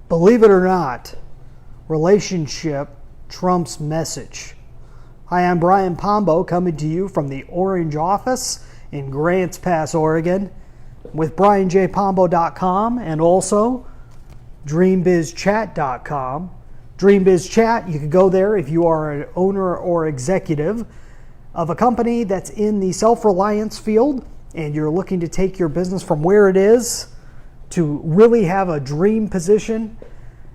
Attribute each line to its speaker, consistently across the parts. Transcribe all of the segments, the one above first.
Speaker 1: Believe it or not, relationship trumps message. Hi, I'm Brian Pombo coming to you from the Orange office in Grants Pass, Oregon with BrianJPombo.com and also DreamBizChat.com. DreamBizChat, you can go there if you are an owner or executive of a company that's in the self-reliance field and you're looking to take your business from where it is to really have a dream position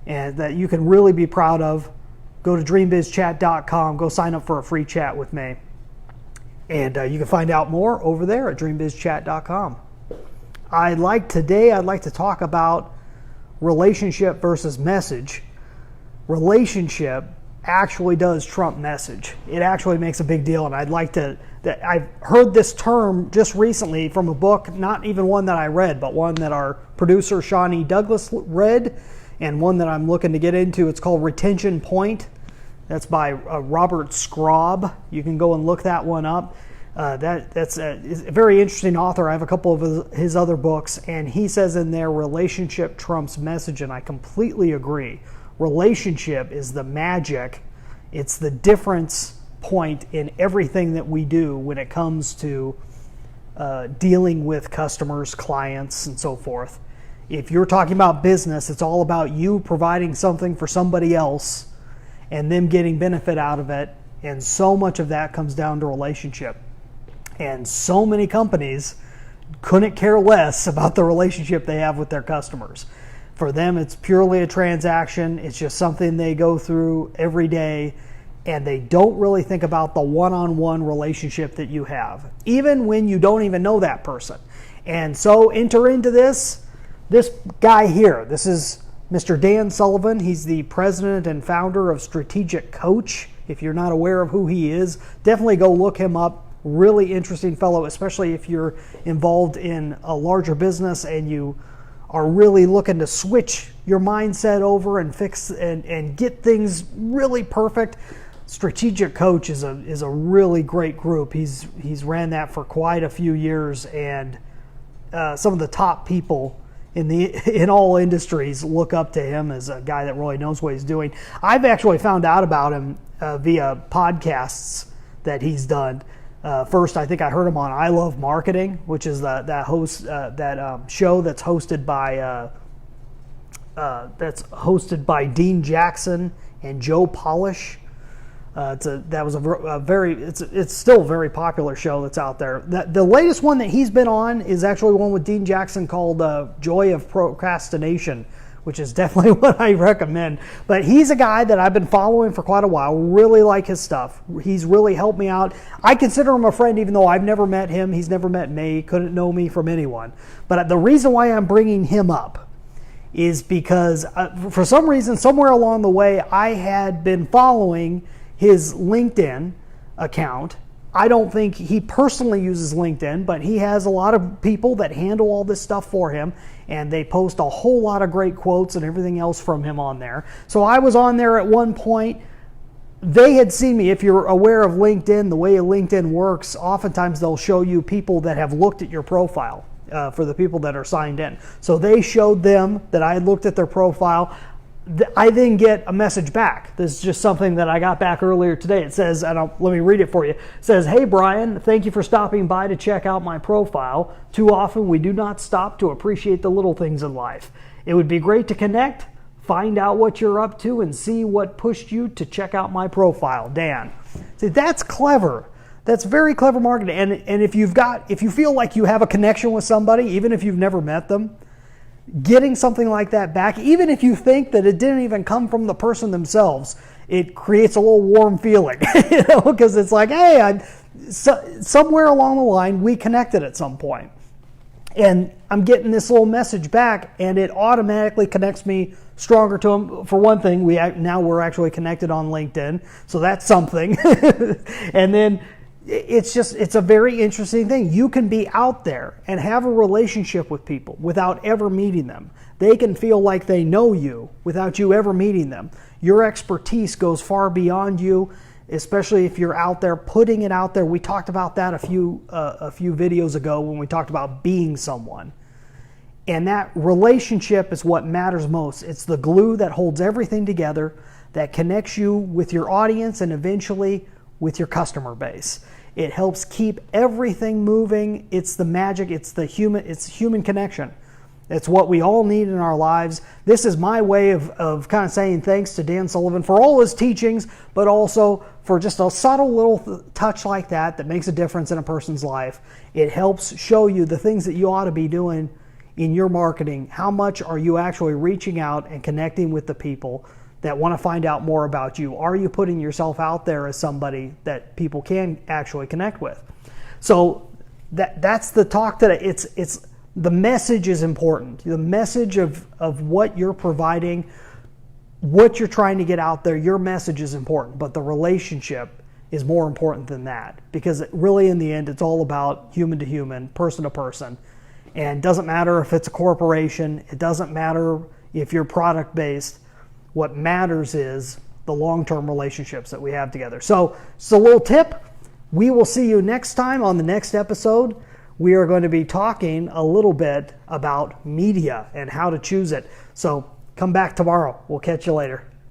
Speaker 1: and that you can really be proud of. Go to DreamBizChat.com, go sign up for a free chat with me. And you can find out more over there at DreamBizChat.com. I'd like to talk about relationship versus message. Relationship actually does trump message. It actually makes a big deal, and I've heard this term just recently from a book, not even one that I read, but one that our producer Shawnee Douglas read, and one that I'm looking to get into. It's called Retention Point. That's by Robert Skrob. You can go and look that one up. That's a very interesting author. I have a couple of his other books, and he says in there, relationship trumps message, and I completely agree. Relationship is the magic. It's the difference point in everything that we do when it comes to dealing with customers, clients, and so forth. If you're talking about business, it's all about you providing something for somebody else and them getting benefit out of it. And so much of that comes down to relationship. And so many companies couldn't care less about the relationship they have with their customers. For them, it's purely a transaction. It's just something they go through every day, and they don't really think about the one-on-one relationship that you have, even when you don't even know that person. And so enter into this guy here. This is Mr. Dan Sullivan. He's the president and founder of Strategic Coach. If you're not aware of who he is, definitely go look him up. Really interesting fellow, especially if you're involved in a larger business and you are really looking to switch your mindset over and fix and get things really perfect. Strategic Coach is a really great group. He's ran that for quite a few years, and some of the top people in all industries look up to him as a guy that really knows what he's doing. I've actually found out about him via podcasts that he's done. First, I think I heard him on I Love Marketing, which is that show that's hosted by Dean Jackson and Joe Polish. It's still a very popular show that's out there. The latest one that he's been on is actually one with Dean Jackson called Joy of Procrastination, which is definitely what I recommend. But he's a guy that I've been following for quite a while. Really like his stuff. He's really helped me out. I consider him a friend, even though I've never met him. He's never met me. Couldn't know me from anyone. But the reason why I'm bringing him up is because for some reason, somewhere along the way, I had been following his LinkedIn account. I don't think he personally uses LinkedIn, but he has a lot of people that handle all this stuff for him, and they post a whole lot of great quotes and everything else from him on there. So I was on there at one point. They had seen me. If you're aware of LinkedIn, the way LinkedIn works, oftentimes they'll show you people that have looked at your profile for the people that are signed in. So they showed them that I had looked at their profile. I then get a message back. This is just something that I got back earlier today. It says, let me read it for you. It says, "Hey Brian, thank you for stopping by to check out my profile. Too often we do not stop to appreciate the little things in life. It would be great to connect, find out what you're up to, and see what pushed you to check out my profile, Dan." See, that's clever. That's very clever marketing. And if you feel like you have a connection with somebody, even if you've never met them, getting something like that back, even if you think that it didn't even come from the person themselves, it creates a little warm feeling, because it's like, hey, somewhere along the line, we connected at some point. And I'm getting this little message back, and it automatically connects me stronger to them. For one thing, we're actually connected on LinkedIn, so that's something. And then it's a very interesting thing. You can be out there and have a relationship with people without ever meeting them. They can feel like they know you without you ever meeting them. Your expertise goes far beyond you, especially if you're out there putting it out there. We talked about that a few videos ago when we talked about being someone. And that relationship is what matters most. It's the glue that holds everything together, that connects you with your audience and eventually with your customer base. It helps keep everything moving. It's the magic, it's human connection. It's what we all need in our lives. This is my way of kind of saying thanks to Dan Sullivan for all his teachings, but also for just a subtle little touch like that makes a difference in a person's life. It helps show you the things that you ought to be doing in your marketing. How much are you actually reaching out and connecting with the people that want to find out more about you? Are you putting yourself out there as somebody that people can actually connect with? So that's the talk today. It's the message is important. The message of what you're providing, what you're trying to get out there, your message is important, but the relationship is more important than that, because really in the end it's all about human to human, person to person. And it doesn't matter if it's a corporation, it doesn't matter if you're product based. What matters is the long-term relationships that we have together. So it's a little tip. We will see you next time on the next episode. We are going to be talking a little bit about media and how to choose it. So come back tomorrow. We'll catch you later.